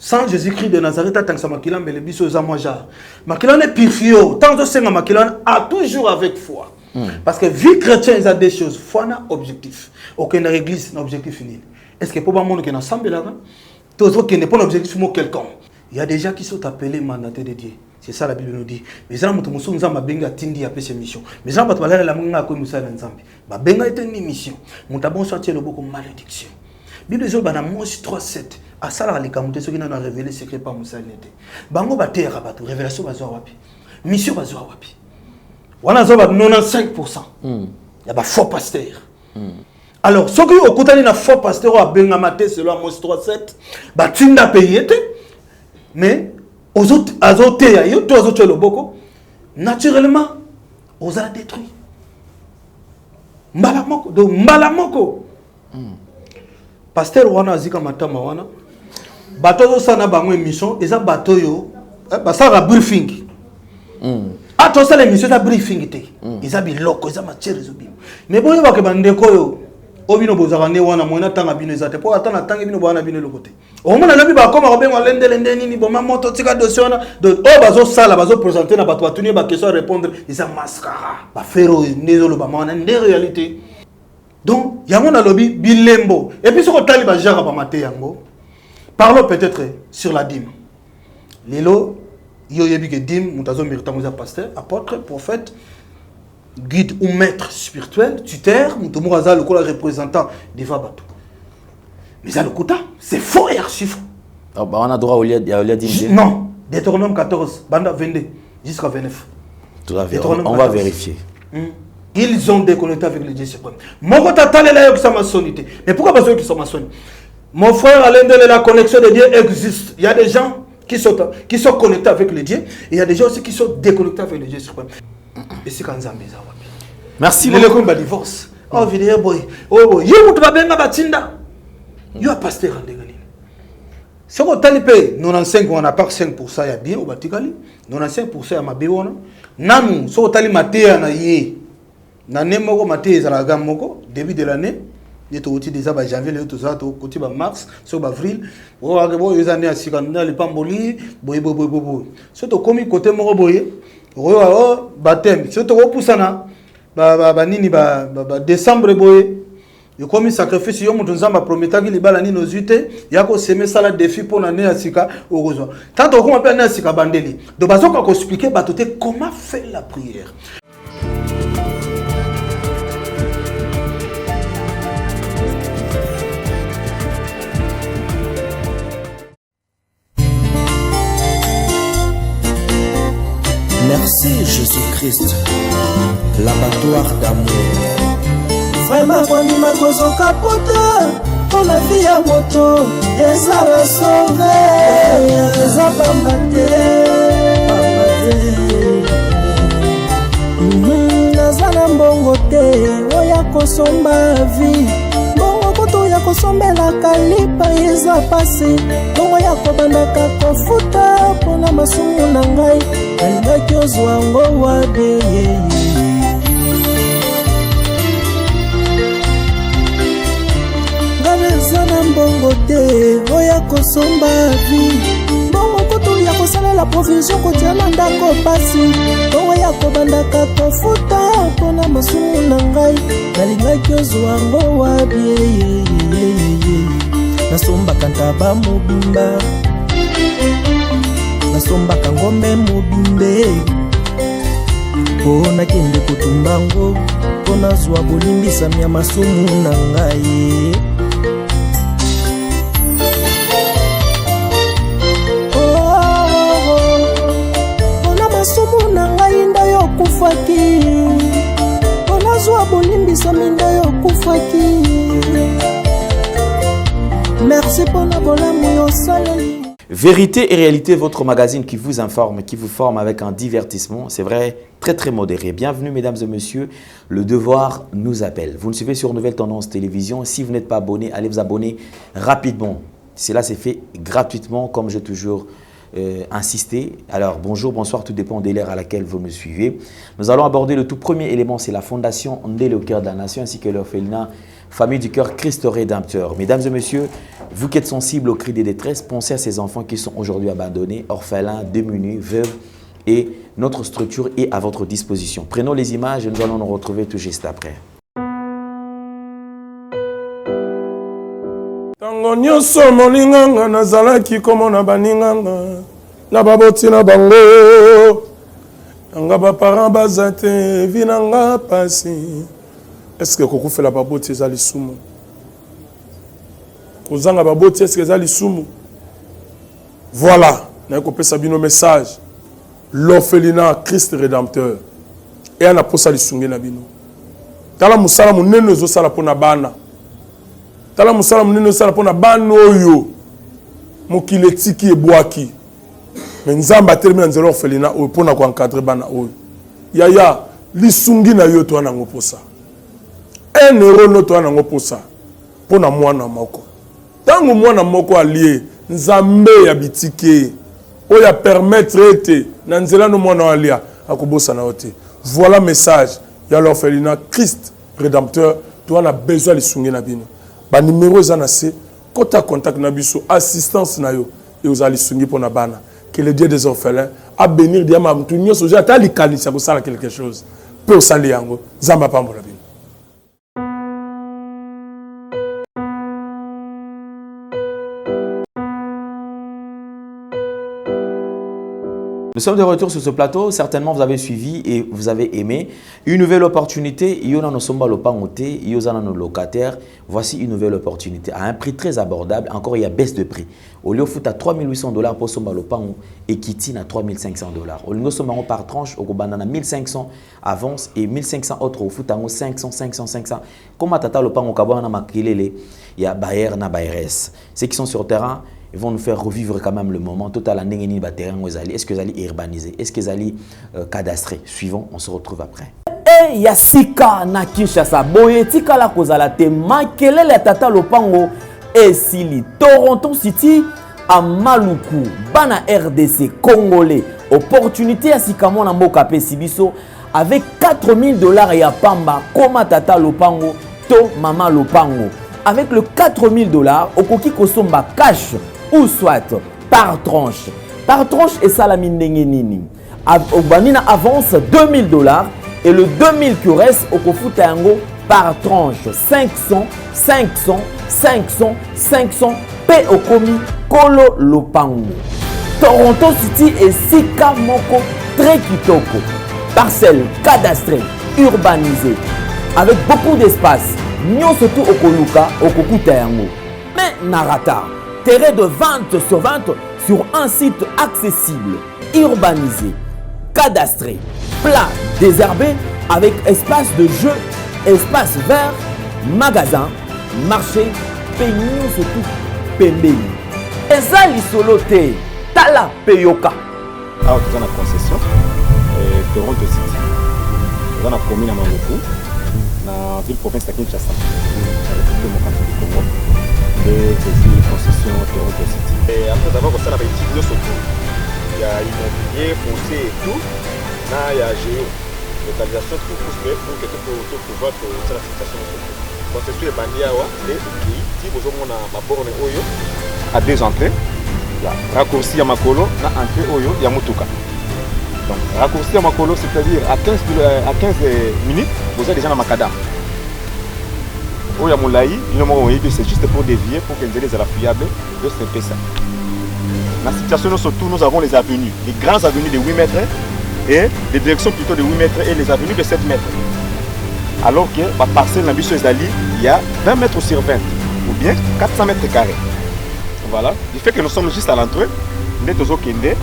Sans Jésus-Christ de Nazareth, tant que ça makila mbele biso za moja. Makila ne purifié, tant que c'est makila a toujours avec foi. Parce que vie chrétienne, il y a des choses. Foi n'a objectif. Aucune église n'a objectif fini. Est-ce que pour le monde qui est ensemble là, tout ce qui n'est pas un objectif pour quelqu'un. Il y a des gens qui sont appelés mandatés de Dieu. C'est ça la Bible nous dit. Mais ça, nous sommes en benga tindi après ces missions. Mais ça, nous sommes la manga comme ça dans Zambie. Ba benga est une mission. Nous avons sorti le beaucoup malédiction. Bible dit dans Amos 3:7. À ça là les camoufles ceux qui n'ont révélé secret pas Moussa n'était. Bango ba terre ba révélation ba zoa wapi. Mission ba zoa wapi. Wana zoa 95%. Il y a ba faux pasteur. Alors ceux qui au côté na faux pasteur a benga maté selon Amos 3:7, ba tinda payé mais aux autres azote yo to azote le boko naturellement aux a détruit. Mbalamoko do mbalamoko. Pasteur wana azika matama wana bateau sana bango émission eza bateau yo basara briefing ato sala émission ta briefing te eza biloko eza matière ezobi mais boyo ba ke bandeko yo obino bozaka ne wana mona tanga bino eza te po atana tanga bino bana bino lokote o mona lobi ba koma ko benga lende nini boma moto tika dossier wana do o bazo sala bazo présenter na bato batuni ba question répondre eza mascara ba fero ndezolo ba mona nde réalité. Donc, il y a un lobby bilembo. Et puis, ce qu'on t'a dit, parlons peut-être sur la dîme. Lelo, il y a que dîme, nous avons mérité un pasteur, apôtre, prophète, guide ou maître spirituel, tuteur, nous avons le représentant des Vabatou. Mais ça, le quota, c'est faux et archi faux. On a droit au lieu de dîme. Non, Deutéronome 14, banda 22, jusqu'à 29. Tout à fait, on va vérifier. Ils ont déconnecté avec le Dieu suprême. Mon côté, mais pourquoi pas ceux qui sont maçonniques? Mon frère, à l'intérieur de la connexion de Dieu existe. Il y a des gens qui sont connectés avec le Dieu. Et il y a des gens aussi qui sont déconnectés avec le Dieu suprême. Et c'est quand Zambé. Merci beaucoup. Il y a divorce. Oh, vidéo boy. Oh, il y a un babenga batinda. Il y a un pasteur en dégâts. Si on a 95, on n'a pas 5%, il y a bien au Batikali. 95%, il y a ma béona. Nanou, si on a maté na yé. L'année moko maté ezala gamme moko début de l'année il to outil déjà ba janvier le tout ça to côté ba mars sur avril o agebo les années à sikanda le pamboli boy so to komi côté moko boye o baptême so to opusana ba nini ba décembre boye yo komi sacrifice yo mutu nzamba prometaki libala nini ozute yako semer sala défi pour l'année à sika okozwa tant to koma pe na sika bandeli donc bazoka ko expliquer batote comment faire la prière. Merci Jésus-Christ, l'abattoir d'amour. Vraiment, quand il m'a causé au capote, pour la vie à moto, et ça va sauver, et ça va m'abattre. Nazala mbongo te, oya kosomba vie. Mbongo koto ya kosombela kalipa eza pasi. Mbongo ya kobandaka kofuta, pona masumu na ngai. Nalingaki ozwa ngo wabe ngabeza na mbongo te oya kosomba vi mbongo kutu ya kosalela provision kotia na ndako pasi mbongo ya kobandaka kofuta mpona masumu na ngai nalingaki ozwa ngo wabe nasombaka ntaba mobimba nasombaka ngombe mobimbe mpona kende kotumbango mpona zwa bolimbisami ya masumu na ngai mpona masumu na ngai nda yokufaki mpona zwa bolimbisami nda yokufaki merci mpona bolamu yosaleli. Vérité et réalité, votre magazine qui vous informe, qui vous forme avec un divertissement, c'est vrai, très très modéré. Bienvenue mesdames et messieurs, le devoir nous appelle. Vous nous suivez sur Nouvelle Tendance Télévision. Si vous n'êtes pas abonné, allez vous abonner rapidement. Cela s'est fait gratuitement comme j'ai toujours insisté. Alors bonjour, bonsoir, tout dépend de l'ère à laquelle vous me suivez. Nous allons aborder le tout premier élément, c'est la fondation Ndele au cœur de la nation ainsi que l'orphelinat famille du cœur Christ Rédempteur. Mesdames et messieurs, vous qui êtes sensibles aux cris de détresse, pensez à ces enfants qui sont aujourd'hui abandonnés, orphelins, démunis, veuves, et notre structure est à votre disposition. Prenons les images et nous allons nous retrouver tout juste après. Tango nyonso molinganga nazalaki komona baninganga na baboti na bango nanga baparent baza te vi nanga pasi. Est-ce que kokufela baboti ezali sumu? Kozanga baboti est-ce que ezali sumu? Voilà, na kopesa bino message. L'orphelinat Christ Rédempteur et ana posa lisungi na bino. Tala musala munene zo sala pona bana. Tala musala munene sala pona bana oyo mokile tiki ebwaki. Mais nzamba termina nzelo orphelinat oyo pona ko encadrer bana oyo. Yaya lisungi na yo to ana ngoposa. 1 euro no to ana ngoposa pona mwana moko. Tango mwana moko alie nzambe ya bitike oya permettre ete na nzela no mwana alia akobosa na ote. Voilà message ya l'orphelinat Christ Rédempteur. Tu as besoin de lisungi na bino. Ba numéro za na se kota contact na biso assistance na yo et aux lisungi pona bana. Que le Dieu des orphelins a bénir diama mtu nyoso ja ta likanisa ko sala quelque chose. Pe o sali yango zamba pambola bino. Nous sommes de retour sur ce plateau. Certainement, vous avez suivi et vous avez aimé. Une nouvelle opportunité. Il y a nos locataires. Voici une nouvelle opportunité à un prix très abordable. Encore, il y a baisse de prix. Au lieu de à $3,800 pour Somba Lopango et Kitty à $3,500. Au lieu de par tranche, au Kobanana 1,500 avance et 1,500 autres au Futango 500, 500, 500. Comme à Tata Lopango Kabana Makilele, il y a Bayer na Bayres. Ceux qui sont sur le terrain, ils vont nous faire revivre quand même le moment. Total à Nengeni Baterrain, est-ce que vous allez urbaniser? Est-ce que vous allez cadastrer? Suivons, on se retrouve après. Et Yasika na Kinshasa, Boyetika la Kozala te makelele tata lopango et Sili Toronto City à Maluku, Bana RDC Congolais. Opportunité à Sikamon na Mboka Pesibiso avec $4,000 et à Pamba, Koma tata lopango, To mama lopango. Avec le $4,000, Okoki Kosomba cash ou soit par tranche. Par tranche et salamine nini. Obanina avance $2,000 et le 2,000 qui reste Okofuta yango par tranche 500, 500, 500, 500 P Okomi Kolo Lopango. Toronto City et Sika Moko très kitoko. Parcelle cadastrée, urbanisée avec beaucoup d'espace. Nyon surtout au Koluka, au Kokuta yango. Mais Narata, terrain de vente sur un site accessible, urbanisé, cadastré, plat, désherbé, avec espace de jeu, espace vert, magasin, marché, peignon surtout, pembeni. Eza lisolote, tala peyoka. Alors, tu as une concession, Toronto City. Tu as une commune à Maluku. Dans la ville province de Kinshasa, dans la République démocratique du Congo, et des concessions Toronto City. Et après avoir fait la petite vidéo surtout, il y a immobilier, foncier et tout, là il y a géo, localisation pour que tu peux pouvoir faire la situation. Concession est bandée à les pays, si vous avez ma borne Oyo, à 2 entrées, raccourci à Makolo, na entrée Oyo, il y a Mutuka. Donc, raccourci à Makolo, c'est-à-dire à 15 minutes, vous êtes déjà dans Makada. Au Yamoulaï, c'est juste pour dévier, pour que les soient fiables, de ce ça. La situation, surtout, nous avons les avenues, les grandes avenues de 8 mètres et les directions plutôt de 8 mètres et les avenues de 7 mètres. Alors que la parcelle dans Bissou Zali, il y a 20 mètres sur 20 ou bien 400 mètres carrés. Voilà, du fait que nous sommes juste à l'entrée, nous sommes au Kende.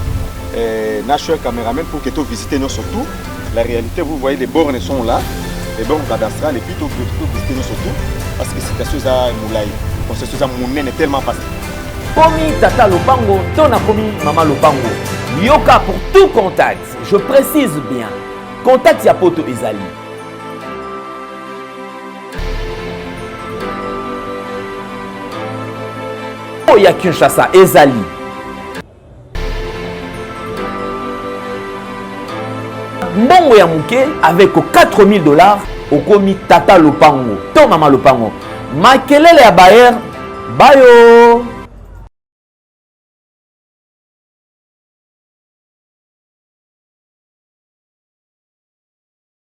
National caméraman pour que tu visites nous surtout. La réalité, vous voyez, les bornes sont là, les bornes cadastrales, et puis tu peux visiter nous surtout parce que c'est chose à Moulaï. Parce que c'est Mounen est tellement facile. Komi Tata Lopango, Tona Komi Mama Lopango. Yoka pour tout contact. Je précise bien. Contact Yapoto Ezali. Oya Kinshasa Ezali. Mbongo ya muke avec $4,000 au komi Tata Lopango, to Mama Lopango. makelele ya bayer bayo.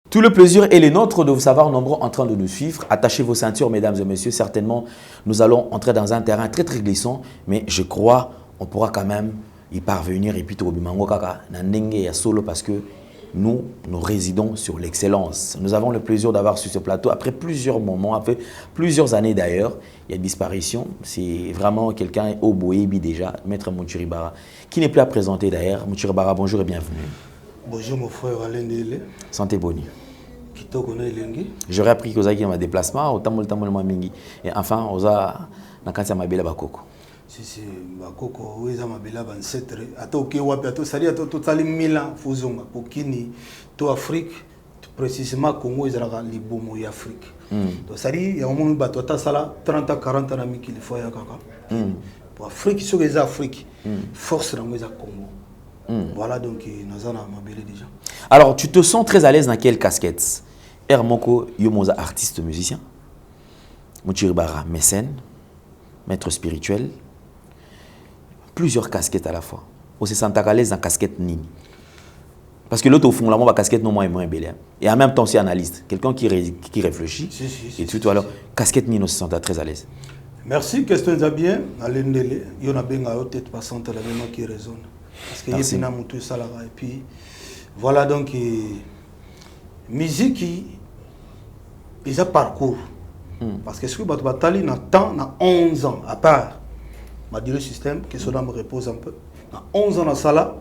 Tout le plaisir est le nôtre de vous savoir nombreux en train de nous suivre. Attachez vos ceintures, mesdames et messieurs. Certainement, nous allons entrer dans un terrain très très glissant, mais je crois on pourra quand même y parvenir. Et puis, solo parce que nous résidons sur l'excellence. Nous avons le plaisir d'avoir sur ce plateau, après plusieurs moments, après plusieurs années d'ailleurs, il y a disparition. C'est vraiment quelqu'un au Boébi déjà, Maître Mouchiribara, qui n'est plus à présenter d'ailleurs. Mouchiribara, bonjour et bienvenue. Bonjour mon frère Alain Dele. Santé Boni. Lengi. J'aurais appris que vous avez un déplacement, autant de mingi. Et enfin, vous avez un mabela bakoko. Si, bakoko, vous avez un mabela bancetre. Ato ke wapi, ato sali, ato totali Milan, fuzonga, pokini, to Afrique, précisément Congo, ils ont libomo y Afrique. Donc sali, il y a un moment où bato ata sala 30 à 40 ans ami qu'il faut ya kaka. Pour Afrique, sur les Afrique, force dans les Congo. Voilà donc nous avons ma belle déjà. Alors, tu te sens très à l'aise dans quelle casquette? Hermoko Yomoza, artiste musicien. Mouchiribara, mécène, maître spirituel. Plusieurs casquettes à la fois. On se sent à l'aise dans casquette Nini. Parce que l'autre, au fond, la casquette non moins est belle. Et en même temps, c'est analyste. Quelqu'un qui réfléchit. Et tout alors, casquette Nini, on se sent très à l'aise. Merci, question est bien. Alain Dele, il y en a bien à tête passante, la même qui résonne. Parce qu'il y a tout ça là. Et puis, voilà donc, musique, ils ont parcours. Parce que ce que je bataille dans temps, dans 11 ans, à part, ma dire le système, que cela me repose un peu. Dans 11 ans, dans ça là,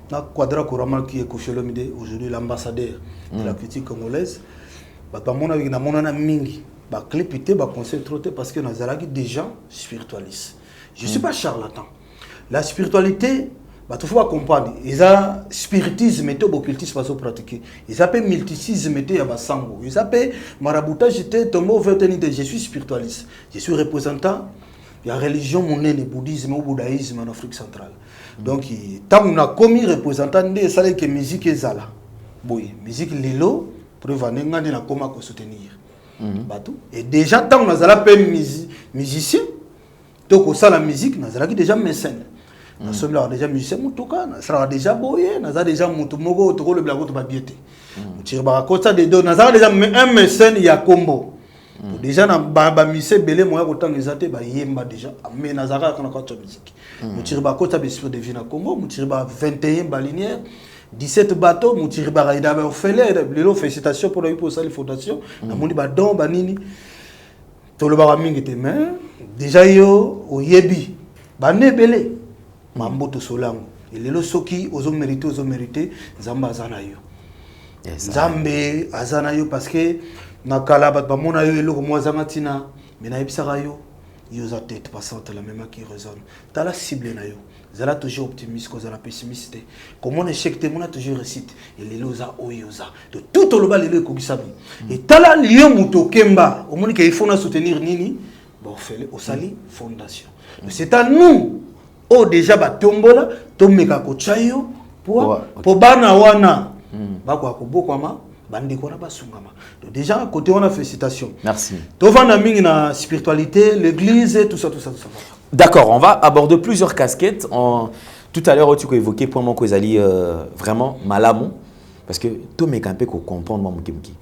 dans Quadra Kouramal qui est Koffiolomide, aujourd'hui l'ambassadeur de la critique congolaise, mon avec na mon mingi, ba clépité, ba conseil trotté parce que nous avons des gens spiritualistes. Je ne suis pas charlatan. La spiritualité, il faut comprendre, ils ont spiritisme et occultisme à pratiquer. Ils appellent mysticisme et sango. Ils appellent maraboutage et tombeau verténité. Je suis spiritualiste. Je suis représentant de la religion monnaie, bouddhisme ou bouddhisme en Afrique centrale. Donc, tant qu'on a commis représentant de ça, que musique est là. Oui, musique lilo, preuve en engagement na comment soutenir. Et déjà, tant qu'on a appelé musicien, donc on a la musique, on a déjà mécène. Nous sommes déjà musiciens, nous sommes déjà boyés, nous avons déjà Moutumogo, le blago de Babiété. Nous avons déjà un mécène, il y a combo. Déjà, nous avons musicien, belé, moi, autant les athées, yemba déjà, mais nous avons encore musique. Nous avons de vie na Congo, nous avons 21 balinières, 17 bateaux, nous avons fait les félicitations pour la fondation, nous avons dit, don, banini, tout le baraming était main, déjà, yo, au yebi, bané belé. Mamboto solango et les soki ozo mérité zamba azanayo zambe azanayo parce que nakala bat bamona yo eloko mwazanga tina mais na ebisaka yo yoza tête passante la même qui résonne tala cible na yo zala toujours optimiste ko zala pessimiste comme on échec te mona toujours récite et les loza oyoza de tout le bas les ko gisabi et tala lieu muto kemba omoni ke il faut na soutenir nini bon fait au sali fondation c'est à nous. Oh déjà batombola tomeka ko chayo pour bana wana bako akobokama bandeko na basungama. Donc déjà côté on a félicitations. Merci. Tovana mingi na spiritualité, l'église tout ça. D'accord, on va aborder plusieurs casquettes. Tout à l'heure tu as évoqué pour moi que Zali vraiment malamu parce que tomeka peu ko comprendre moi mukimki.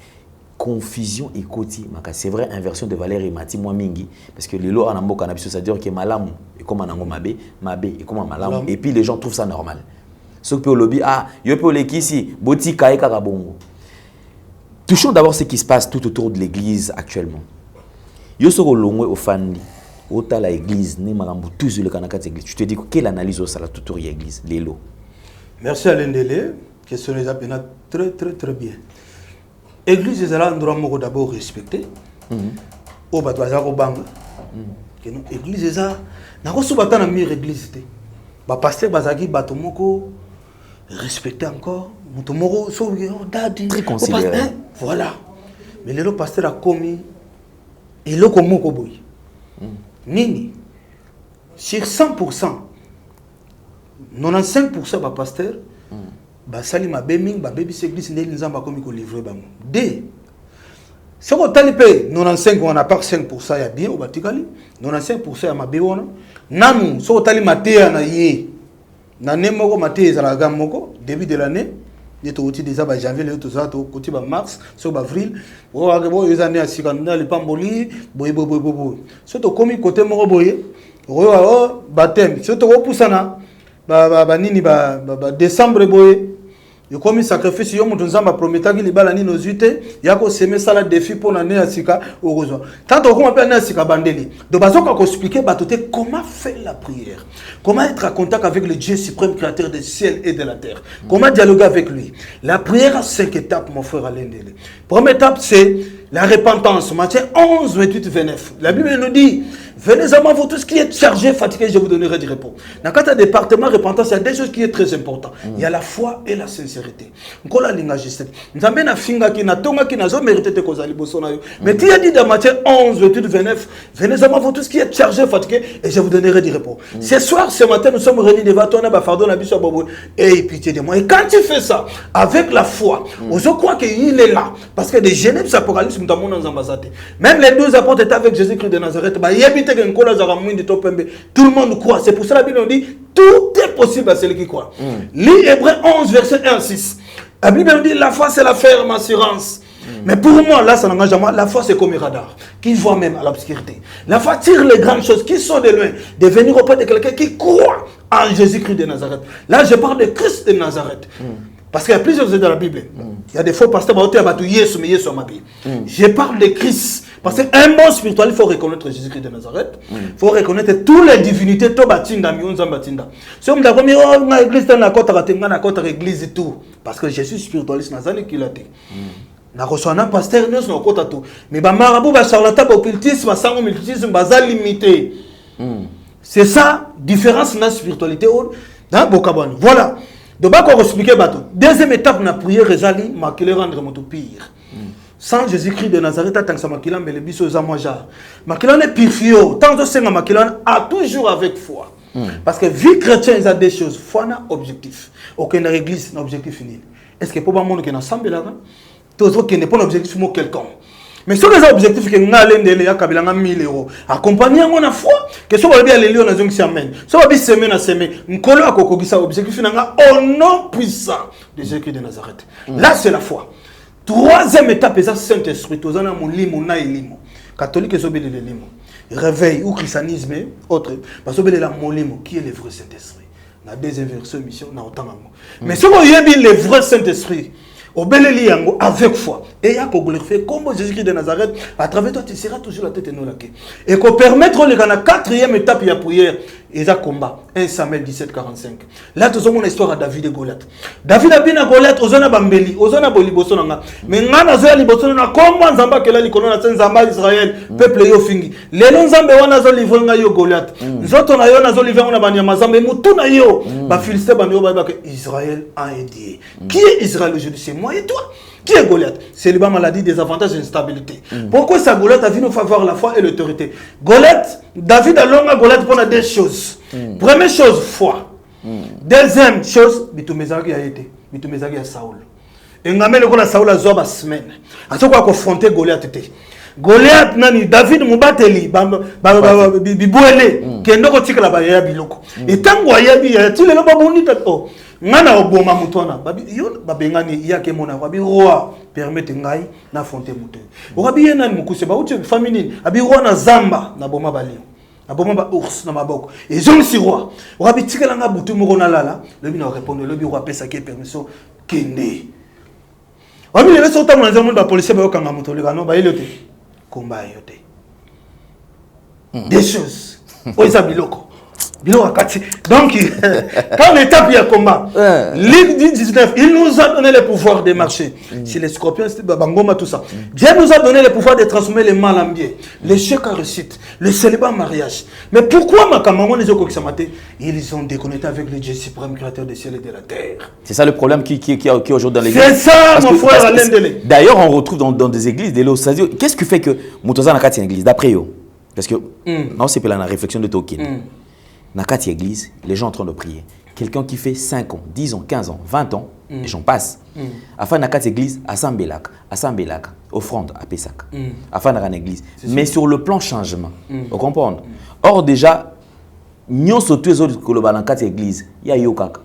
Confusion et koti c'est vrai inversion de valeur et mati moi mingi parce que les lois en ambo cannabis ça veut dire que malamu et comme anango mabé et comme malamu et puis les gens trouvent ça normal ce que lobby yo pe le kisi botika e kaka bongo. Touchons d'abord ce qui se passe tout autour de l'église actuellement. Yo soko longwe au fandi ota la église ni marambo tous le kanakati église. Tu te dis quelle analyse au sala tout autour de l'église les lots. Merci Alain Dele, question les appena très bien. L'église est un endroit d'abord respecté. Au Batouazar au Bang. L'église est un endroit où il y a l'église. Le pasteur Bazaki Batomoko respecté encore. Mutomoko Dadi. Très considéré. Voilà. Mais le pasteur a commis. Et le Komoko Boy. Nini. Sur 100%, 95% de pasteur. Basali ma beming ba baby église ne nzamba komi ko livrer bango. D Si on talipé 95 on a pas 5% ya bien au batikali 95% ya mabe wana namu so tali matea na ye na nemoko matea za gamme moko début de l'année il est aussi déjà ba janvier le tout ça to côté ba mars so ba avril o agebo les années à sikanda le pamboli boy so to komi côté moko boye o batem so to opusana ba nini ba décembre boye yo komi sacrifice yo mutu nzamba prometaki libala nini ozite yako seme sala défi pour l'année à sika okozwa tant on peut na sika bandeli donc bazoka ko expliquer batote comment faire la prière, comment être en contact avec le Dieu suprême créateur des ciels et de la terre, comment dialoguer avec lui. La prière a 5 étapes mon frère Alain Dele. Première étape c'est la repentance, Matthieu 11 28 29. La Bible nous dit venez à moi vous tous qui êtes chargés, fatigués, je vous donnerai du repos. Dans le département repentance, il y a des choses qui sont très importantes. Il y a la foi et la sincérité. On a l'ingagiste. Nous avons un finga qui n'a pas mérité de causer les bossons. Mais tu as dit dans Matthieu 11 28 29, venez à moi vous tous qui êtes chargés, fatigués, et je vous donnerai du repos. Ce soir, ce matin, nous sommes réunis devant toi, fardeau, et pitié de moi. Et quand tu fais ça, avec la foi, je crois qu'il est là. Parce que les Genèves, Apocalypse, nous avons dans ambassades. Même les 2 apôtres étaient avec Jésus-Christ de Nazareth. Tout le monde croit. C'est pour ça que la Bible dit tout est possible à celui qui croit. Lis Hébreux 11, verset 1 à 6. La Bible nous dit la foi c'est la ferme assurance. Mais pour moi, là, ça n'engage à moi. La foi, c'est comme un radar qui voit même à l'obscurité. La foi tire les grandes choses qui sont de loin, de venir auprès de quelqu'un qui croit en Jésus-Christ de Nazareth. Là, je parle de Christ de Nazareth. Parce qu'il y a plusieurs choses dans la Bible. Il y a des faux pasteurs qui ont dit Yesu, mais Yesu m'a dit. Je parle de Christ. Parce qu'un bon spirituel, il faut reconnaître Jésus-Christ de Nazareth. Il faut reconnaître toutes les divinités. Si on me dit l'église, on a l'église et tout. Parce que Jésus spiritualiste, Nazareth qui l'a dit. Na reçoit pasteur nous na kota tout mais ba marabout ba charlatan ba occultisme ba sango occultisme ba za limité. C'est ça différence na spiritualité dans bokabani. Voilà. Donc ba ko expliquer bato. Deuxième étape na prière ezali makile rendre moto pire. Sans Jésus-Christ de Nazareth tant que ça makila mbele biso za moja. Makila ne pifio tant que senga makila a toujours avec foi. Parce que vie chrétienne il y a des choses foi na objectif. Aucune église na objectif fini. Est-ce que pour ba monde qui na ensemble là tout qui n'est pas un objectif quelqu'un. Mais sur les objectifs que nous avons 1000 euros, accompagner mon foi, que ce soit bien les lions dans une semaine, soit bien semaine à semaine, nous collons à Kokogisa objectif au nom puissant de Jésus de Nazareth. Là c'est la foi. Troisième étape, c'est le Saint-Esprit. Tous en avons limo na limo. Catholique et sobé le limo. Réveil ou christianisme autre. Parce que la molimo qui est le vrai Saint-Esprit. La deuxième version mission na autant mais si vous avez bien le vrai Saint-Esprit. Avec foi. Et il y a glorifier comme Jésus-Christ de Nazareth. À travers toi, tu seras toujours la tête et non la queue. Et qu'on permettre les gars, 4e étape, il y a prière. Et il y a combat. 1 Samuel 17, 45. Là, tu as mon histoire à David et Goliath. David a bien à Goliath, aux zones Bambeli, aux zones Bolibosonanga. Mais Nana Zoya Libosonanga, comment Zamba Kela Likolona, Zamba Israël, peuple Yofingi. Les noms Zamba wana zo livré yo Goliath. Zoto na yo na zo livré on a banyama Zamba, mutu na yo. Ba Philistin ba que Israël a aidé. Qui est Israël aujourd'hui? C'est moi et toi. Qui est Goliath? C'est le bas maladie, des avantages et instabilité. Pourquoi ça Goliath a vu nous faveur la foi et l'autorité? Goliath, David a longa Goliath pour deux choses. Première chose, foi. Deuxième chose, Bitumezagi a été. Bitumezagi a Saoul. Et on a mis le gars Saoul à Zoba semaine. À ce qu'on a confronté Goliath. Goliath nani David mubateli bibouele kendo ko tikala ba ya biloko. Et tango ya bi ya tile lo babuni tato. Ngana oboma mutona babi yo babengani yake mona babi roi permettre ngai na fonte mutu. Obabi yena mukuse ba uti famille abi roi na zamba na boma balio. Na boma ba ours na maboko. Et je suis roi. Obabi tikala nga butu moko na lala, le bi na répondre le bi roi pesa ke permission kende. Obabi le so ta mwana ba policier ba okanga mutu le kano ba ilote. Combat yote. Des choses. Oisa biloko. Donc, quand l'étape il y a combat, Ligue 19, il nous a donné le pouvoir de marcher. Si les scorpions, Bangoma, tout ça. Dieu nous a donné le pouvoir de transformer les mal en bien, les chèques en réussite, le célibat en mariage. Mais pourquoi ma camarade les autres ils ont déconnecté avec le Dieu suprême créateur des ciels et de la terre. C'est ça le problème qui est aujourd'hui dans l'église. C'est ça, mon frère Alain Dele. D'ailleurs, on retrouve dans des églises des lots. Qu'est-ce qui fait que Moutoza n'a qu'à une église d'après eux? Parce que non, c'est pas la réflexion de Tolkien. Dans la église, les gens sont en train de prier. quelqu'un qui fait 5 ans, 10 ans, 15 ans, 20 ans, et j'en passe. Afin na quatre églises, à Sambelak, offrande à Pessac. Afin na église. Mais sur le plan changement, vous comprenez? Or déjà, nous sommes tous les autres que le dans quatre églises, il y a Yokak.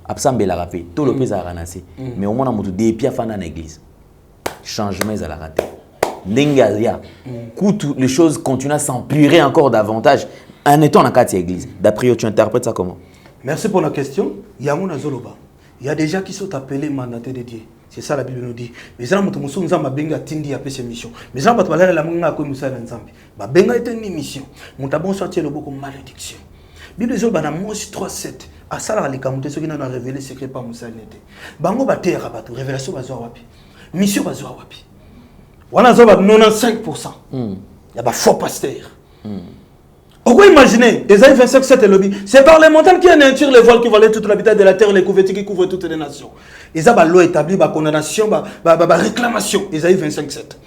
Absambela rapé, tout le pays a ranassé. Mais au moins on a monté des pieds à dans l'église. Changement à la raté. N'engazia. Les choses continuent à s'empirer encore davantage en étant dans quatre églises. D'après tu interprètes ça comment? Merci pour la question. Il y a mon azoloba. Il y a des gens qui sont appelés mandatés de Dieu. C'est ça la Bible nous dit. Mais ça, nous avons benga tindi après ces missions. Mais ça, nous avons la manga comme ça dans Zambie. Benga est une mission. Nous avons sorti le beaucoup malédiction. Bible dit dans Moïse 3:7. À ça la likamute ceux qui n'ont révélé secret pas Moussa n'était. Bango baté rabatu révélation bazwa wapi. Mission bazwa wapi. Wana zoba 95%. Il y a ba faux pasteur. On peut imaginer, Esaïe 25:7 et lobby, c'est par les montagnes qui anéantirent les voiles qui valaient toute l'habitat de la terre, les couvertures qui couvrent toutes les nations. Esaïe a loi établie, condamnation, réclamation. Esaïe 25:7.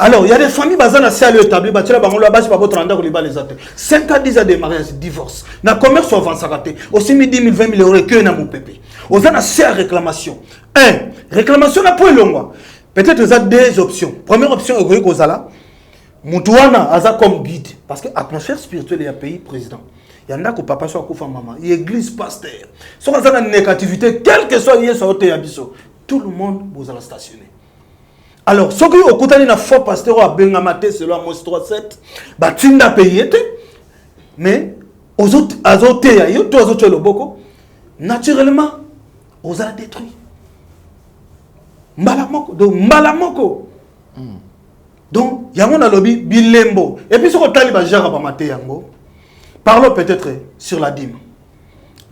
Alors, il y a des familles qui ont loi établie, tu as la base pour votre rendre les autres. 5 à 10 ans de mariage, divorce. Dans le commerce, on avance à rater. Aussi, 10 000, 20 000 euros que dans mon pépé. Aux ans, c'est réclamation. Réclamation n'a pas long. Peut-être qu'il y a deux options. Première option, il y a Moutouana aza comme guide parce que l'atmosphère spirituelle est un pays président. Il y en a qui papa soit koufa maman, église pasteur. Si on a une négativité, quel que soit hier soit tout le monde vous allez stationner. Alors, ce qui au côté d'un faux pasteur à Bengamate selon Amos 3:7, batinda payé mais aux autres azoté yo tous autres le boko naturellement aux a détruit. Mbalamoko. Donc, il y a un lobby bilembo. Et puis, ce que Taliban gère à maté yango. Parlons peut-être sur la dîme.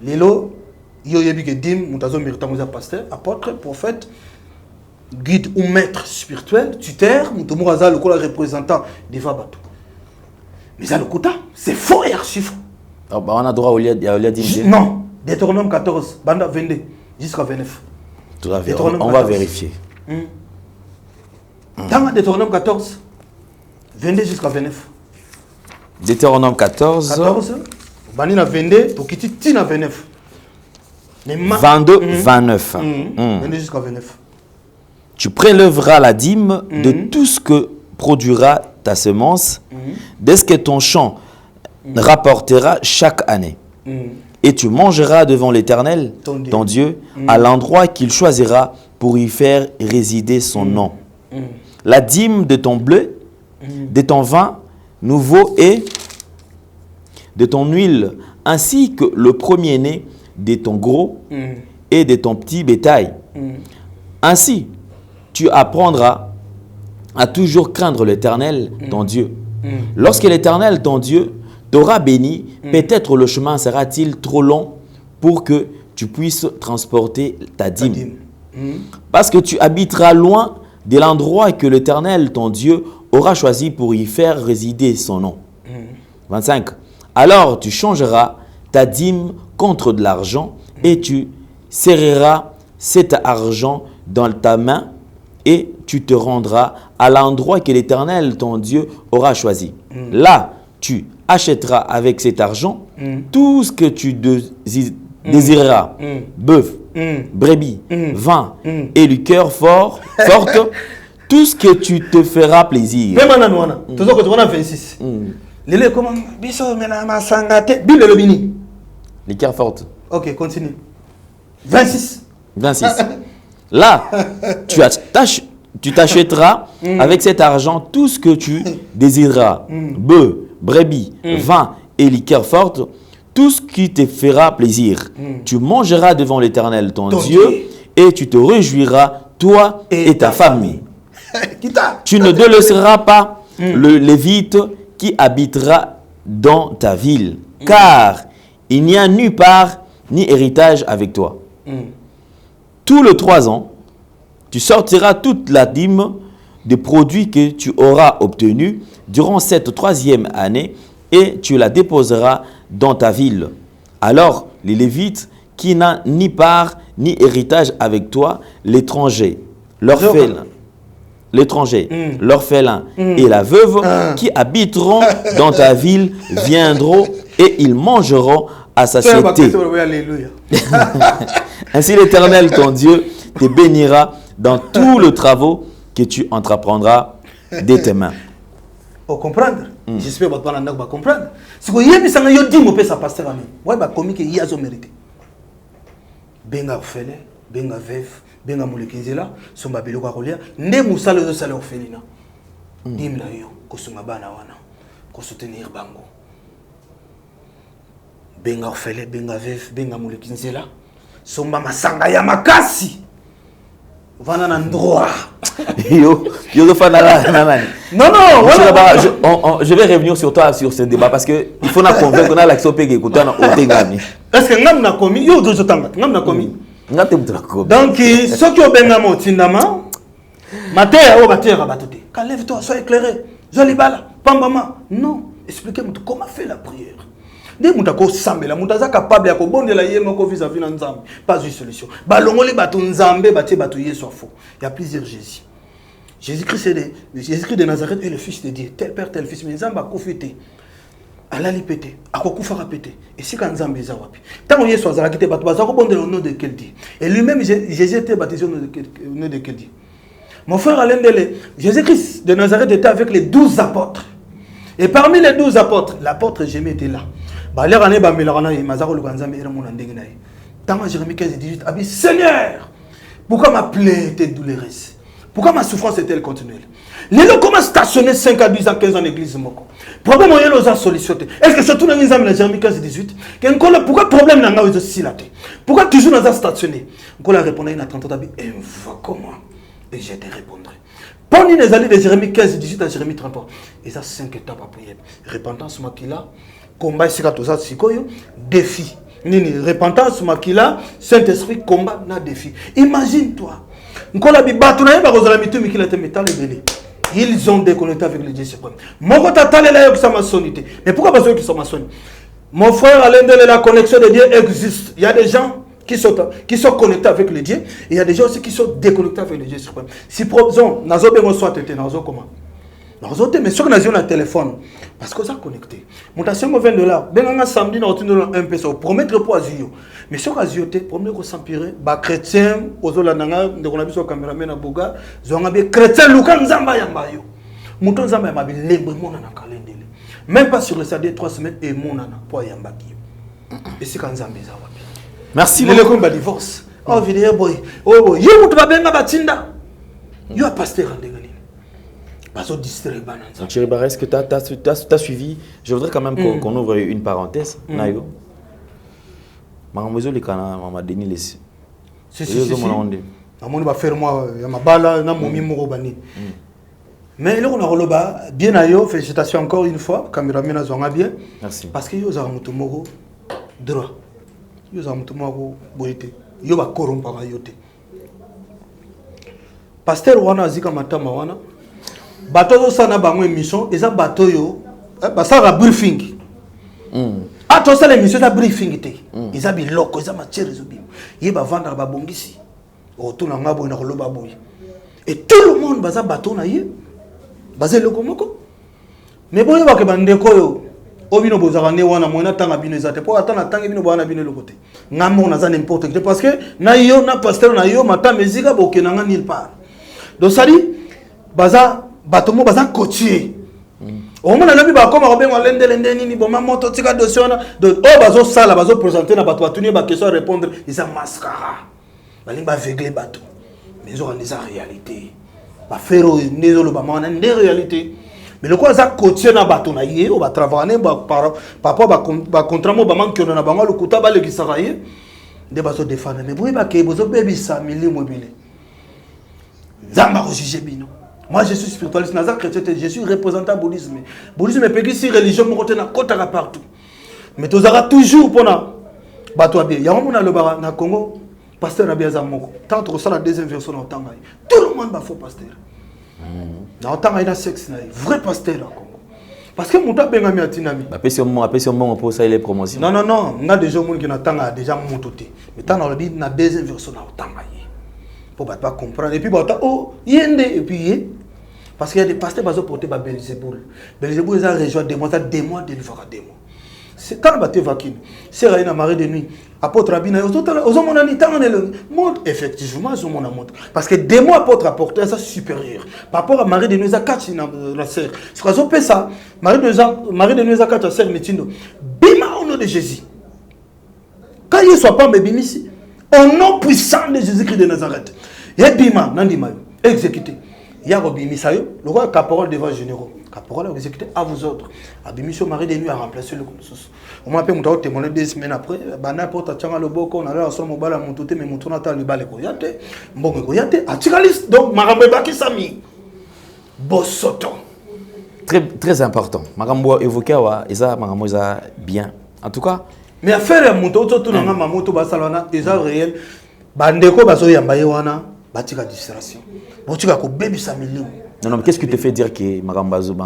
Lelo, il y a que dîme, mutazo méritamouza pasteur, apôtre, prophète, guide ou maître spirituel, tuteur, mutamouraza le représentant des Vabatou. Mais ça le kouta, c'est faux et archi faux. On a droit au lieu dîme. Non, Deutéronome 14, banda 22 jusqu'à 29. On va vérifier. Dans Deutéronome 14, 22 jusqu'à 29. Deutéronome 14. 14, Banina 22, pour quitter Tina 29. 22, 29. 22 jusqu'à 29. Tu prélèveras la dîme de tout ce que produira ta semence, dès ce que ton champ rapportera chaque année. Et tu mangeras devant l'Éternel, ton Dieu, à l'endroit qu'il choisira pour y faire résider son nom. La dîme de ton bleu, de ton vin nouveau et de ton huile, ainsi que le premier-né de ton gros et de ton petit bétail. Ainsi, tu apprendras à toujours craindre l'Éternel, ton Dieu. Lorsque l'Éternel, ton Dieu, t'aura béni, peut-être le chemin sera-t-il trop long pour que tu puisses transporter ta dîme. Parce que tu habiteras loin de l'endroit que l'Éternel, ton Dieu, aura choisi pour y faire résider son nom. 25. Alors tu changeras ta dîme contre de l'argent et tu serreras cet argent dans ta main et tu te rendras à l'endroit que l'Éternel, ton Dieu, aura choisi. Là, tu achèteras avec cet argent tout ce que tu désireras. Bœuf, brebis, vin et liqueur forte, tout ce que tu te feras plaisir. Toujours que tu as 26. Lele comment biso mena masangate Bible le bini. Liqueur forte. OK, continue. 26. 26. Là, tu t'achèteras avec cet argent tout ce que tu désireras. Bœuf, brebis, vin et liqueur forte, tout ce qui te fera plaisir. Tu mangeras devant l'Éternel, ton Dieu, et tu te réjouiras, toi et ta famille. Tu ne délaisseras pas le Lévite qui habitera dans ta ville, car il n'y a nulle part ni héritage avec toi. Tous les 3 ans, tu sortiras toute la dîme des produits que tu auras obtenus durant cette 3e année et tu la déposeras dans ta ville. Alors, les Lévites qui n'ont ni part ni héritage avec toi, l'étranger, l'orphelin, et la veuve qui habiteront dans ta ville viendront et ils mangeront à satiété. Alléluia. Ainsi l'Éternel, ton Dieu, te bénira dans tous les travaux que tu entreprendras de tes mains. Pour comprendre, j'espère que vous allez comprendre. Si vous avez dit que ça passe, vous avez commis que vous avez mérité. Benga orphelin, benga veuf, benga moulekizela, somba biloko akolia, nde musala zo sala orphelina. Dimla yo, ko sunga bana wana, ko soutenir bango. Benga orphelin, benga veuf, benga moulekizela, somba masanga ya makasi. Vana na droit. Yo, Non, je vais revenir sur toi sur ce débat parce que il faut nous convaincre qu'on a l'action payée écouter on t'égami. Est-ce que nous avons commis yo deux tanga, nous avons commis. Donc ceux qui ont benga mo tindama, mater o mater abatote. Lève-toi, sois éclairé. Joli bala, pambama. Non, expliquez-moi comment faire la prière. Dès que vous sambela, vous êtes capable de bondela yemoko vis-à-vis de Nzambe. Pas une solution. Balongoli batu Nzambe bati batu yeso faux. Il y a plusieurs Jésus. Jésus-Christ de Nazareth est le fils de Dieu. Tel père, tel fils. Mais Nzambe a confité. Allah li pété. A kokufa pété. Et si quand Nzambe est zawapi. Tant que yeso azala kite batu bazako bondela au nom de quel Dieu. Et lui-même Jésus était baptisé au nom de quel Dieu. Mon frère Alain Dele, Jésus-Christ de Nazareth était avec les 12 apôtres. Et parmi les 12 apôtres, l'apôtre Jérémie était là. Jérémie 15 et 18, a dit Seigneur, pourquoi ma plaie était douloureuse? Pourquoi ma souffrance est-elle continuelle? Les gens commencent à stationner 5 à 10 ans, 15 ans en église. Pourquoi moyen nous solution? Est-ce que surtout dans les Jérémie 15 et 18, pourquoi problème n'a pas aussi là? Pourquoi toujours nous stationné? On a répondu à 30 ans, invoque-moi et je te répondrai. Pendant les années de Jérémie 15 et 18 à Jérémie 33, et ça 5 étapes à prier. Repentance makila, combat sikato sikoyo, défi. Nini repentance makila, Saint-Esprit combat na défi. Imagine-toi. Nkola bi batu na yeba kozala mitu mikila te metal et belé. Ils ont déconnecté avec le Dieu suprême. Moko tatale la yo qui sont maçonnité. Mais pourquoi parce qu'ils sont maçons? Mon frère Alain de la connexion de Dieu existe. Il y a des gens qui sont connectés avec le Dieu, et il y a des gens aussi qui sont déconnectés avec le Dieu suprême. Si par exemple, nous avons soit été dans comment? Mais ceux qui ont un téléphone, parce que ça connecté. Mon tasse $20. Ben samedi nous avons un peu ça. Promettre pour azio. Mais ceux qui ont été, premier qu'on s'empirer, bah chrétien, aux olananga, de qu'on a vu sur caméraman à Boga, zongabe chrétien Luka Nzamba Yambayo. Mouton Nzamba Yambabi libre mon nana calendrier. Même pas sur le CD 3 semaines et mon nana pour Yambaki. Et c'est quand Nzamba Zawabi. Merci beaucoup. Le combat divorce. Oh vidéo boy. Oh boy. Yo mutu babenga batinda. Yo a pasteur en dégani. Baso distrait bananza. Thierry Barre, est-ce que tu as suivi? Je voudrais quand même qu'on ouvre une parenthèse. Nayo. Mamozo le kana mama Denis laissé. Si. Amoni va faire moi ya mabala na momi moko bani. Mais là on a roloba bien ayo, félicitations encore une fois, cameraman a zonga bien. Merci. Parce que yo za mutu moko droit. Yo za mutu moko boyete. Yo ba korompa ba yote. Pasteur wana azika matama wana. Bato zo sana bango émission, eza bato yo ba sara briefing. Ato sala émission za briefing te. Eza biloko, eza matière zo bim. Yeba vendre ba bongisi. Autour na ngabo na koloba boy. Et tout le monde baza bato na ye. Bazé loko moko. Mais boye ba ke bandeko yo. Obino bozaka ne wana mona tanga bino ezate. Po atana tanga bino bana bino lokote. Ngamo na za n'importe quoi parce que na yo na pasteur na yo mata mezika boke na nga nulle part. Donc ça dit baza batomo baza coaché. Au moins na bi ba koma robengo lende nini boma moto tika dossier na de oh bazo sala bazo présenter na bato batuni ba question répondre ils a mascara. Bali ba aveugle bato. Mais ils ont des réalité. Ba faire nezo lo ba mana des réalité. Mais le quoi ça coaché na bato na ye o ba travailler ba papa ba contrat mo ba manque na bango le kuta ba le kisaraye de bazo défendre mais boy ba ke bozo baby ça mili mobile. Zamba juger bino. Moi je suis spiritualiste, naza chrétien, je suis représentant bouddhisme. Bouddhisme est si religion mo côté na kota partout. Mais tu auras toujours pour na bato bien. Ya mona le bara na Congo, pasteur na biaza moko. Tant que ça la deuxième version na tanga. Tout le monde va faux pasteur. Na tanga ina sexe na vrai pasteur na Congo. Parce que muta benga mi atinami. Appelle sur mon pour ça il est promotion. Non, on a déjà monde qui na tanga déjà montoté. Mais tant na na deuxième version na tanga. Pour pas comprendre et puis bah oh yende et puis parce qu'il y a des pasteurs qui ont porté par Belzéboul. Belzéboul ils ont rejoint des mois de livrer des mois. c'est quand on vaquine c'est une marée de nuit apôtre abina aux mon ani tant le monde effectivement aux mon amour parce que des mois apôtre apporter ça supérieur par rapport à marée de nuit à quatre la sœur c'est quoi ça ça marée de nuit à quatre sœur metindo bima au nom de Jésus quand il soit pas bimisi au nom puissant de Jésus-Christ de Nazareth et bima nandima exécuté il y a bimisa yo le roi caporal devant généraux caporal a exécuté à vous autres abimission marée de nuit a remplacé le consensus on m'a appelé mon témoin 2 semaines après n'importe tchanga le boko on a là ensemble bala montoté mais montona ta le balé koyate mbongo koyate a tikaliste donc marambe baki sami bosoto très important marambo évoqué wa eza marambo eza bien en tout cas mais affaire ya moto tout na ngama moto basalana eza réel bandeko baso yamba yewana batika distraction botika ko bebisa milimu. Non, mais qu'est-ce qui te fait dire que Marambazo,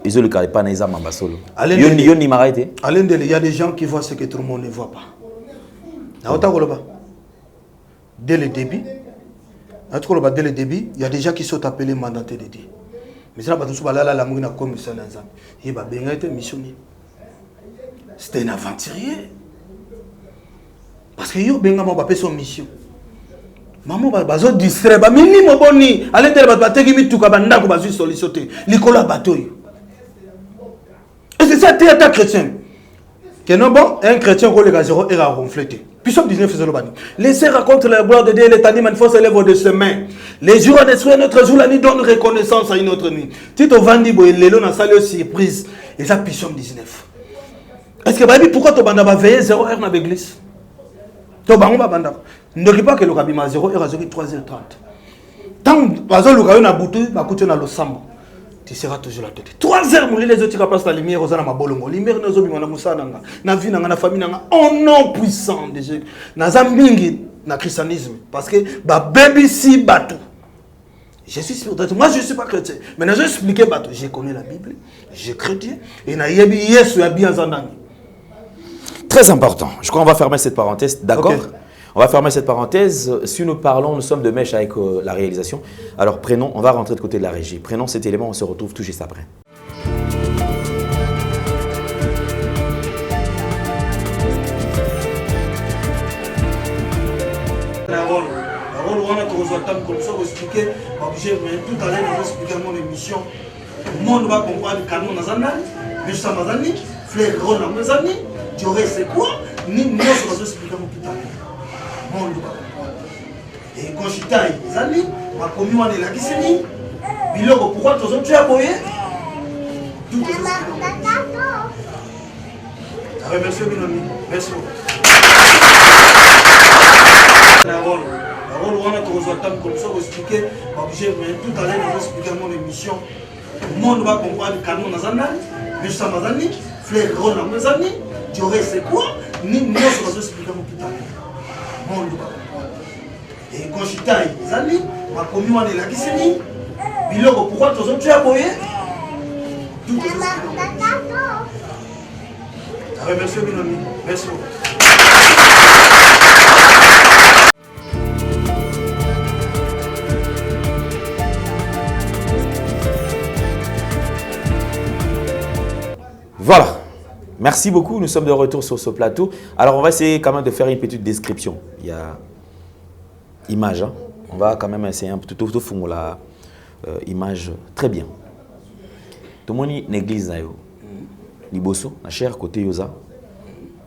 ils ont le cas pas Naïza Mambasolo? Il y a des gens qui voient ce que tout le monde ne voit pas. Dès le début, il y a des gens qui sont appelés mandatés de Dieu. Mais ça, c'était un aventurier. Parce que yo benga mo ba son mission. Maman bazo distrait ba minimo boni allez dire ba teki mituka banda ko bazu solliciter likolo bateau. Et c'est ça théâtre chrétien. Que non bon un chrétien ko le gazero est ronflété. Puis somme 19 faisait le bani. Laissez raconter la gloire de Dieu les tani manifeste lève de semaine. Les jours de soir notre jour la nuit donne reconnaissance à une autre nuit. Tito vandi bo lelo na salle surprise et ça puis somme 19. Est-ce que baby pourquoi to banda ba veiller 0 heure na l'église? To bango ba banda. Ne dis pas que le cabine à 0h à 3h30. Tant que le cabine a bouté, va coûter dans le sambo. Tu seras toujours la tête. 3h, mon les autres qui passent la lumière aux amas bolongo. Lumière nos hommes, na musananga, na vie, na famille, na au nom puissant de Jésus. Na zambingi, na christianisme. Parce que ba baby si bateau. Je suis spirituel. Moi je ne suis pas chrétien. Mais je vais expliquer bateau. Je connais la Bible, je suis chrétien et na yebi yesu ya bien zandani. Très important. Je crois qu'on va fermer cette parenthèse. D'accord. Okay. On va fermer cette parenthèse. Si nous parlons, nous sommes de mèche avec la réalisation. Alors prenons, on va rentrer de côté de la régie. Prenons cet élément, on se retrouve tout juste après. Tout à l'heure, on va expliquer mon émission. Le monde va comprendre le canon dans un an, mais ça m'a dit, frère Ron dans mes amis, tu aurais c'est quoi? Ni moi, je vais expliquer mon tout à l'heure. Et quand je suis allé, les amis, ma commune est là qui s'est mis. Puis là, pourquoi tu as appuyé? Tout est là. Merci, Binoni. Merci. La rôle, on a comme ça, on va expliquer. Tout à l'heure, on va expliquer mon émission. Le monde va comprendre le canon dans un an. Mais ça m'a dit, frère Ron dans mes amis, tu aurais c'est quoi? Ni moi, je vais expliquer mon tout à l'heure. Et quand je suis allé, les amis, ma commune est là qui s'est mis. Puis là, pourquoi tu as appuyé? Tout est là. Merci, Binoni. Merci. Voilà. Merci beaucoup, nous sommes de retour sur ce plateau. Alors on va essayer quand même de faire une petite description. Il y a image, hein? On va quand même essayer un peu tout fond la image très bien. Tout le monde est l'église nayo. Liboso, la chère côté yosa.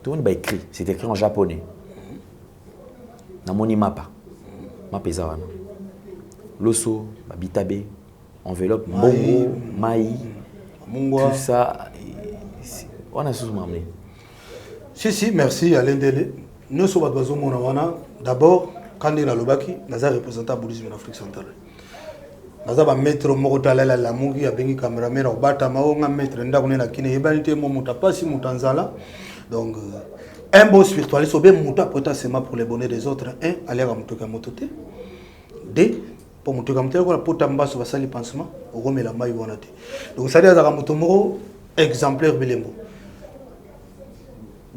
Tout le monde est écrit, c'est écrit en japonais. Namoni mapa. Mapa ezawana. Loso, bitabe, enveloppe, bongo, maï, tout ça. On a sous m'amener. Si, merci Alain Dele. Nous sommes d'abord, quand on est à l'Obaki, nous avons représenté le bouddhisme en Afrique centrale. Nous avons maître Morotala la Mungi, a béni caméraman, au Batama, on a maître Ndakone na Kine, Ebanité, Momutapasi, Mutanzala. Donc, un bon spiritualiste, au bien Muta Potasema pour les bonnets des autres. Un, aller à Mutoka Motote. Deux, pour Mutoka Motote, on a Potamba sur Vasali Pansement, au Rome et la Maï Wanate. Donc, ça dit à Mutomoro, exemplaire Belembo.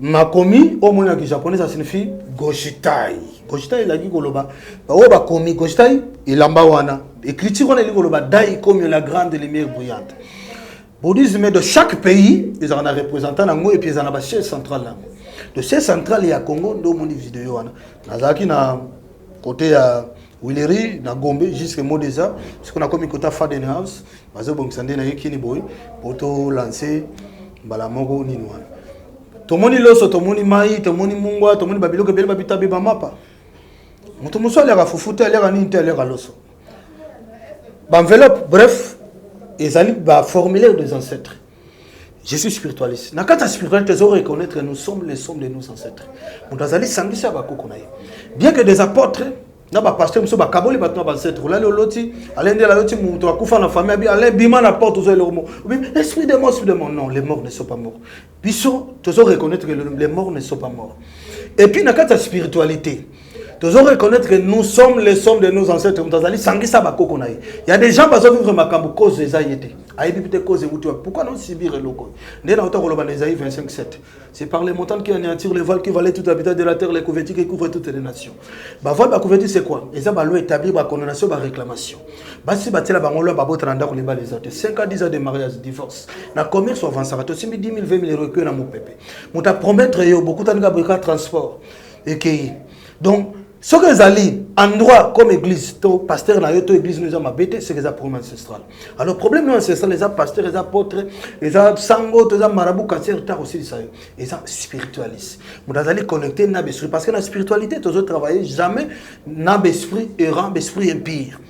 Makomi, au moins en japonais, ça signifie Goshitai. Goshitai, il a dit Goloba. Oba komi, Goshitai, il a wana. Écriture, on a dit Goloba, Dai comme la grande lumière brillante. bouddhisme de chaque pays, ils ont un représentant et puis ils ont un siège central là. Le siège central il y a Congo, dans mon vidéo nazaki na côté à Willery na Gombe jusqu'à Modesa, ce qu'on a comme côté Faden House, bazo bomsande na yekini boy pour to lancer balamogo ni noir. Tomoni loso, tomoni mai, tomoni mungwa, tomoni babilo ke bel babita be bamapa. Mutu muso ala fufuta ala ni inter ala loso. Enveloppe, bref, ils allaient formuler des ancêtres. Je suis spiritualiste. Dans la spiritualité, ils reconnaître que nous sommes les sommes de nos ancêtres. Nous allons s'engager à Bakokonaï. Bien que des apôtres, na ba pasteur muso ba kaboli ba tuna ba ancêtre là le loti alende la loti mutu akufa na famille allez bima na porte aux le mot esprit de mort non les morts ne sont pas morts biso toujours reconnaître que les morts ne sont pas morts et puis dans la spiritualité toujours reconnaître que nous sommes les sommes de nos ancêtres. Il y a des gens qui vivent ma cause des aïétés. Pourquoi non subir le loco? Isaïe 25:7. C'est par les montagnes qui anéantirent les voiles qui valaient tout habitat de la terre, les couvertures qui couvrent toutes les nations. Bah voilà, la couverture c'est quoi? Ils ont établi la condamnation, la réclamation. Bah si bah la bangola bah votre randa les balles les autres. 5 à 10 ans de mariage, divorce. Na commerce avancera. Tu sais 10 000, 20 000 euros que na mon pépé. Mon ta promettre yo beaucoup de gens transport et qui donc ce que les alliés, endroit comme église, pasteur, église, nous avons bêté, c'est les problèmes ancestrales. Alors, le problème ancestral, les pasteurs, les apôtres, les sango, les marabouts, cancer, aussi, les spiritualistes. Nous allons connecter dans l'esprit. Parce que dans la spiritualité, nous travaillons jamais dans l'esprit errant, l'esprit impire.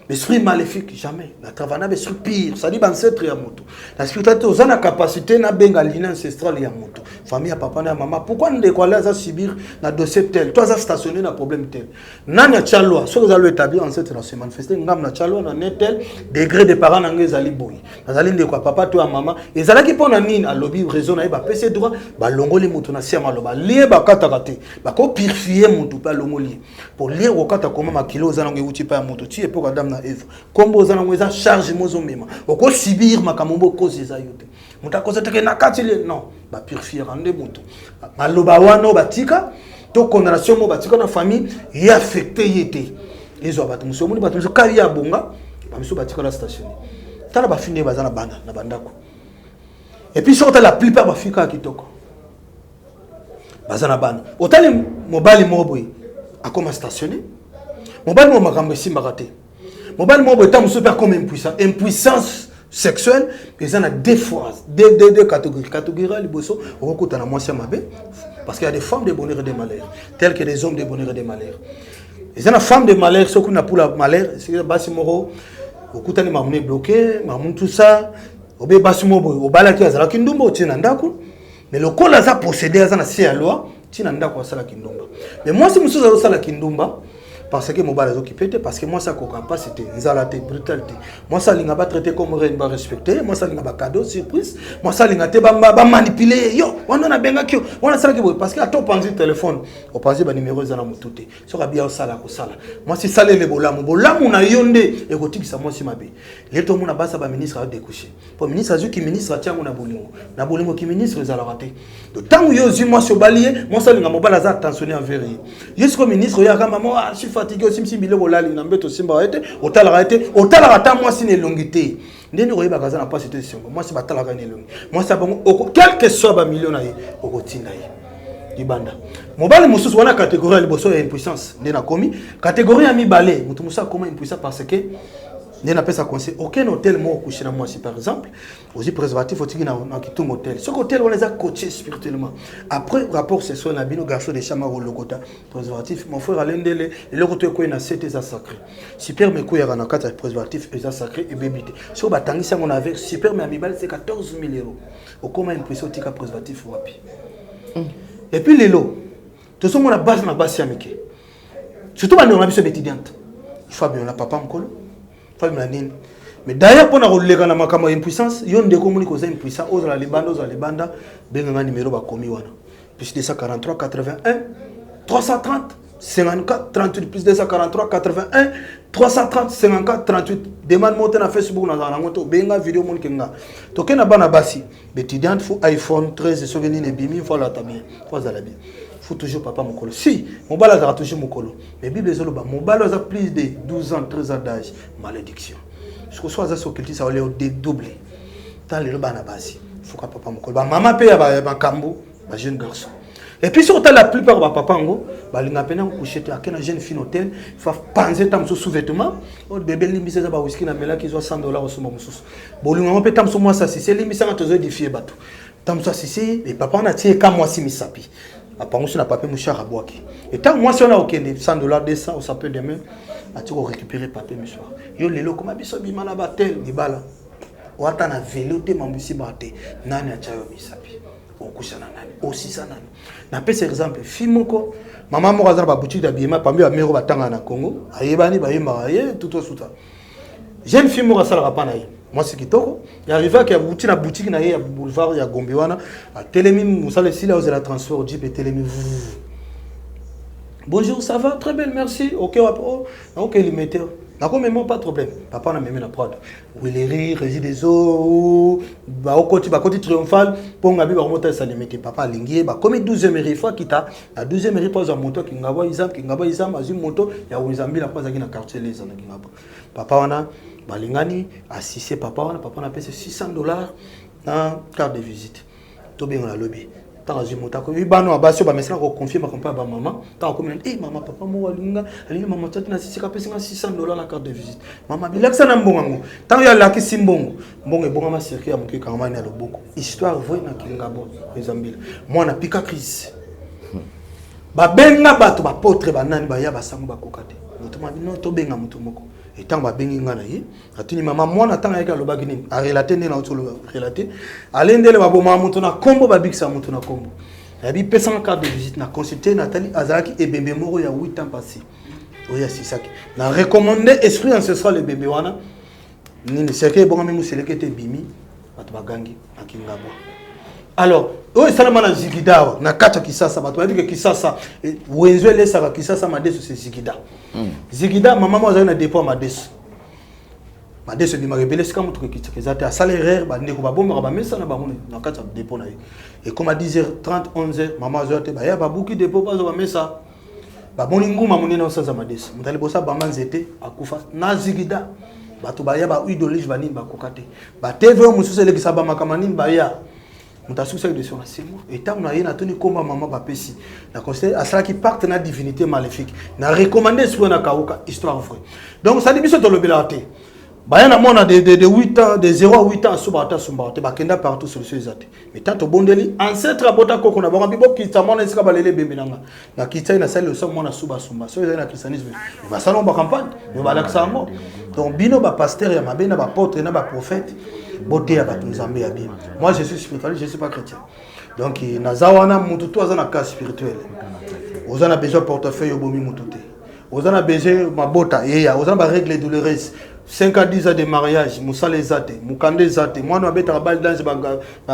L'esprit maléfique, jamais. La travail l'esprit pire. Ça dit ancêtre ya moto. La spiritualité, on a la capacité na benga ligne ancestrale ya moto. Famille à papa na maman. Pourquoi nous décoller à subir na dossier tel? Toi, ça stationné na problème tel. Nanya chalwa. Ce que vous allez établir ancêtre na se manifester. Ngam na chalwa na tel degré de parents na ngezali boy. Nazali de quoi papa toi maman. Et ça là qui pona nine à lobby raison na ba PC droit. Ba longoli moto na siama loba. Lié ba katakate. Ba ko purifier moto pa longoli. Pour lié au kata comment ma kilo za ngeuti pa moto. Tu es pour madame Eve. Combo za ngweza charge mozo mema. Oko subir makamombo cause za yote. Muta cause teke na katile non. Ba purifier ande moto. Maloba wano batika to condamnation mo batika na famille y affecté yete. Ezo abatu muso muni batu muso kali ya bonga. Ba muso batika la station. Tala ba fine bazana banda na bandako. Et puis surtout la plupart ba fika kitoko. Bazana banda. Otali mobali moboy akoma stationné. Mobali mo makambo simba raté. Mobile mobile est super comme impuissance sexuelle, mais il y a deux fois, deux catégories. Catégorie les bosso, on rencontre dans moi parce qu'il y a des femmes de bonheur et de malheur, telles que des hommes de bonheur et de malheur. Il y a des femmes de malheur, ceux qui n'ont pas le malheur, c'est Bassimoro, au coup de mamouné bloqué, mamouné tout ça, au bé Bassimoro, au balaki à Zalakindumbo, Tinandaku, mais le col a possédé à la loi, Tinandaku à Salakindumba. Mais moi, si je suis à Salakindumba, parce que mon balai occupé, parce que moi ça capacité, zalate brutalité. Moi ça linga pas traité comme reine ba respecter, moi ça linga pas cadeau surprise, moi ça linga te ba manipuler. Yo, on a benga kyo, on a ça qui parce que à ton penser téléphone, au penser ba numéro za na mututé. Sera bien sala ko sala. Moi si salé le bolamu na yonde et ko tikisa moi si mabe. Les to mona basa ba ministre a découcher. Pour ministre azu ki ministre tiango na bolingo. Na bolingo ki ministre za la raté. De temps où yo zi moi sur balier, moi ça linga mo bala za attentionné envers. Yesko ministre ya kama moi fatigué aussi si mbilo bolali na mbeto simba été otala ata moi si ne longité ndeni royeba kaza na pas c'était simba moi si batala ka ne longi moi ça bon quel que soit ba million na ye okotinda ye dibanda mobali mususu wana catégorie ya liboso ya impuissance ndena komi catégorie ya mibale mutu musa comment impuissant parce que n'est pas ça conseil aucun hôtel moi coucher dans moi si par exemple aussi préservatif faut dire dans tout hôtel ce hôtel on les a coachés spirituellement après rapport c'est sur la bino garçon des chamars au logota préservatif mon frère Alendele le côté quoi na c'était ça sacré super mais quoi ya na carte préservatif et ça sacré et bébité sur batangi ça on avait super mais amibal c'est 14 000 euros au comment impression tika préservatif wapi et puis les lots tout ça on a base na base amike surtout on a besoin d'étudiante il faut bien la papa mkolo. Mais d'ailleurs, pour nous les gars makama impuissance, yon de communique aux impuissants, aux la libanda, benga numéro ba komi wana. Plus 243 81 330 54 38 plus 243 81 330 54 38 demande monter na Facebook na ngoto benga vidéo mon kenga. To kena bana basi, étudiant faut iPhone 13 souvenir ne bimi faut la tabia, faut la bien. Faut toujours papa mokolo. Si, mon bal a toujours mokolo. Mais Bible zoloba, mon bal a plus de 12 ans, 13 ans d'âge, malédiction. Ce que soit ça occulté, ça va les dédoubler. tant les bana basi faut que papa moko ba maman pe ya ba kambo ba jeune garçon et puis surtout la plupart ba papa ngo ba linga pena coucher à quel jeune fille hôtel faut penser tam sous sous-vêtements o bébé limbisa ba whisky na mela qui soit $100 au suma mususu bolinga ngo pe tam sous moi ça c'est limbisa nga tozo édifier bato tam ça c'est et papa na tie ka moi si misapi apparemment sur na papier mouchard à boaki et tant moi si on a OK $100 200 ou ça peut demain a tu récupérer papier mouchard yo lelo comme biso bima na batel libala wata na vélo te mambusi bate nani achayo misapi okushana nani osisa nani na pesa exemple fimoko mama moko azana ba boutique d'habillement pambi ba mero batanga na Congo ayebani ba yemba ye tout suta jeune fille moko sala rapana yi moi c'est kitoko il arriva que boutique na boutique na ye ya boulevard ya Gombe wana a telemi musala sila aux la transport jeep et telemi bonjour ça va très bien merci OK OK limité d'accord mais pas de problème papa n'a même la prod Willery réside des eaux ba côté triomphal pour ngabi ba remonter ça limité papa lingier ba comme 12e mairie fois kita la 12e mairie pas un moto qui ngaba izam azim moto ya wizambi la pas na quartier les ana ngaba papa wana balingani assisté papa na payé $600 na carte de visite to bien la lobby tant azim moto ko bano abasio ba mesla ko confier ma compa ba maman tant ko maman papa mo walinga alinga maman tati na sisi ka payé $600 la carte de visite maman bilaksa na mbongo tant ya laki simbongo mbongo ebonga ma circuit ya moke kamani ya loboko histoire vrai na kingabo ezambila moi na pika crise ba benga bato ba potre banani ba ya basango ba kokate moto mabino to benga moto moko et tant ba bengi ngana yi atuni maman moi na tanga yaka lobaki ni a relater na auto relater alendele ba boma moto na kombo ba bikisa moto na kombo ya bi pesa carte de visite na consulter Nathalie Azaki et bébé moro ya 8 ans passé oya sisaki na recommander esprit ancestral le bébé wana ni seke bonga memu selekete bimi bato bagangi akingabo alors oyo salama na zigida na kata kisasa bato badike kisasa wenzo lesaka kisasa madeso c'est zigida zigida mama mo azana dépôt madeso bima rebele sika mutu kitzakizate a salaire ba ndeko ba bomba ba mesa na ba mona na kata dépôt na et comme à 10h30 11h mama azote ba ya ba buki dépôt ba zo ba mesa ba boni nguma munene osanza madeso mutali bosa ba manzete akufa na zigida bato ba ya ba idolish ba nini ba kokate ba TV mususu elekisa ba makamani ba ya mutasusa de son assiemo et tant on a yena toni komba mama ba pesi na conseil à cela qui parte na divinité maléfique na recommander sur na kauka histoire vraie donc ça dit biso to lobelate ba yana mona de 8 ans de 0 à 8 ans subata sumbate ba kenda partout sur les zate mais tant to bondeli ancêtre abota koko na ba bibo kitsa mona sika balele bembe na kitsa na sale so mona suba sumba so na christianisme ba salon ba campagne ba laksa mo donc bino ba pasteur ya mabena ba porte na ba prophète beauté à Batunzambe ya bien. Moi je suis spirituel, je ne suis pas chrétien. Donc nazawana mututu azana cas spirituel. Ozana besoin portefeuille obomi mututé. Ozana besoin mabota yeya, ozana ba règle douloureuse. 5 à 10 ans de mariage, musale zate, mukande zate. Moi no beta bal dans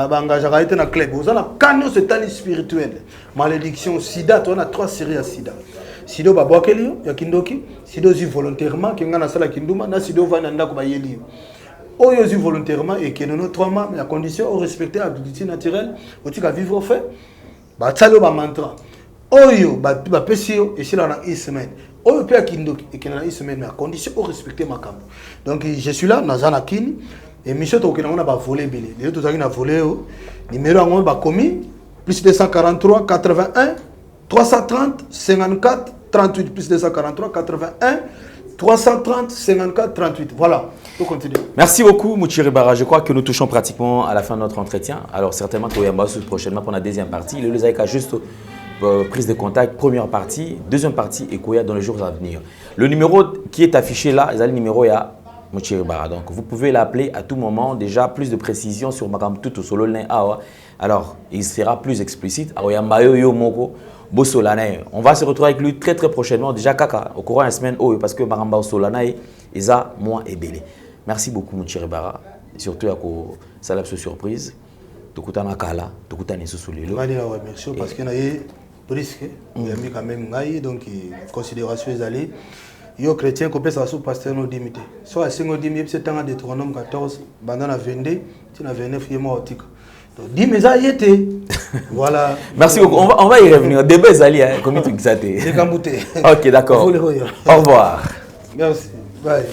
banga jaraite na club. Ozana kanyo c'est tali spirituel. Malédiction sida, on a 3 séries à sida. Sido ba bokelio ya kindoki, sido zi volontairement kinga na sala kinduma na sido va na ndako ba yelio. Oyozi volontairement et que nous trois la condition au respecter l'habitat naturelle où tu vas vivre au fait bah tsalo ba mantra oyo ba pesio et c'est là dans une semaine oyo pe akindo et que dans une semaine la condition au respecter ma camp donc je suis là dans un kini et monsieur to on a ba volé belé les autres na volé numéro on ba commis plus 243 81 330 54 38 plus 243 81 330 54 38. Voilà, on continue. Merci beaucoup, Muchiri Bara. Je crois que nous touchons pratiquement à la fin de notre entretien. Alors, certainement, Toyamba prochainement pour la deuxième partie. Le Lezaïka, juste prise de contact, première partie, deuxième partie, et Koya dans les jours à venir. Le numéro qui est affiché là, c'est le numéro ya Muchiri Bara. Donc, vous pouvez l'appeler à tout moment. Déjà, plus de précision sur Makam Tutu Solo Awa. Alors, il sera plus explicite. On va se retrouver avec lui très prochainement. Déjà, Kaka, au courant de la semaine, parce que Maramba Solanae, Isa, moi et Belé. Merci beaucoup, Muchiri Bara. Surtout, à la surprise. Tokutana Kala, Tokutana Sousoulilo. Merci, parce qu'il y a eu risque. Il y a mis quand même donc considération les allées. Yo chrétien qu'on peut ça sous pasteur no limité. Soit à 5 limité, c'est un Deutéronome 14, bandana 22, tu n'as 29 yémo otika. Donc 10 mais ça y était. Voilà. Merci beaucoup. On va y revenir. Des belles alliés, hein, comme tu disais. C'est Kambouté. Ok, d'accord. Au revoir. Merci. Bye.